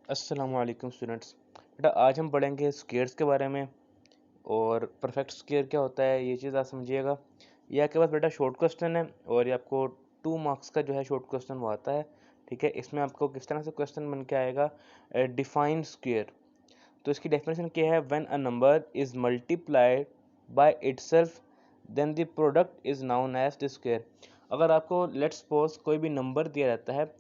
अस्सलामुअलैकुम स्टूडेंट्स। बेटा आज हम पढ़ेंगे स्क्वेयर्स के बारे में और परफेक्ट स्क्वेयर क्या होता है ये चीज़ आप समझिएगा। ये आपके पास बेटा शॉर्ट क्वेश्चन है और ये आपको 2 मार्क्स का जो है शॉर्ट क्वेश्चन वो आता है। ठीक है, इसमें आपको किस तरह से क्वेश्चन बन के आएगा, डिफाइन स्क्वेयर। तो इसकी डेफिनेशन क्या है, when a number is multiplied by itself then the product is known as the square. अगर आपको लेट्स सपोज कोई भी नंबर दिया रहता है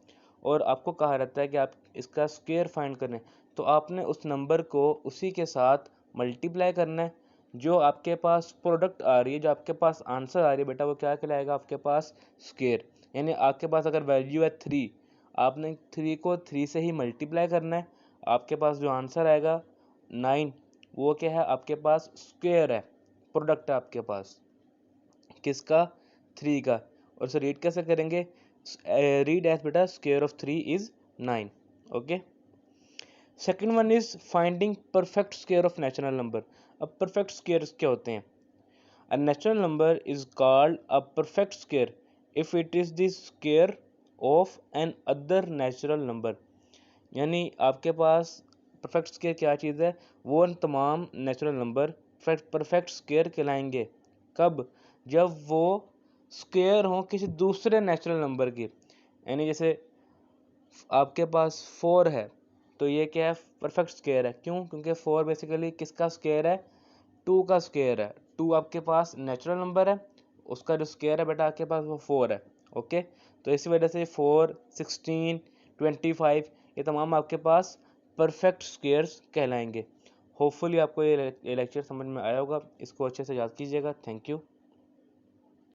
और आपको कहा रहता है कि आप इसका स्क्वायर फाइंड करें, तो आपने उस नंबर को उसी के साथ मल्टीप्लाई करना है। जो आपके पास प्रोडक्ट आ रही है, जो आपके पास आंसर आ रही है बेटा, वो क्या कहलाएगा आपके पास, स्क्वायर। यानी आपके पास अगर वैल्यू है 3, आपने 3 को 3 से ही मल्टीप्लाई करना है। आपके पास जो आंसर आएगा 9, वो क्या है आपके पास, स्क्वायर है, प्रोडक्ट है आपके पास किसका, 3 का। और इसे रीड कैसे करेंगे, रीड एज बेटा square of 3 is 9। Okay, second one is finding perfect square of natural number. अब परफेक्ट स्क्वायर क्या होते हैं। A natural number is called a perfect square if it is the square of another natural number. यानी आपके पास perfect square क्या चीज़ है, वो तमाम नेचुरल नंबर परफेक्ट स्क्वायर कहलाएंगे। कब, जब वो स्क्वायर हो किसी दूसरे नेचुरल नंबर की। यानी जैसे आपके पास 4 है, तो ये क्या है, परफेक्ट स्क्वायर है। क्यों, क्योंकि 4 बेसिकली किसका स्क्वायर है, 2 का स्क्वायर है। 2 आपके पास नेचुरल नंबर है, उसका जो स्क्वायर है बेटा आपके पास वो 4 है। ओके, तो इसी वजह से 4, 16, 25 ये तमाम आपके पास परफेक्ट स्क्वायर्स कहलाएंगे। होपफुली आपको ये लेक्चर समझ में आया होगा। इसको अच्छे से याद कीजिएगा। Thank you.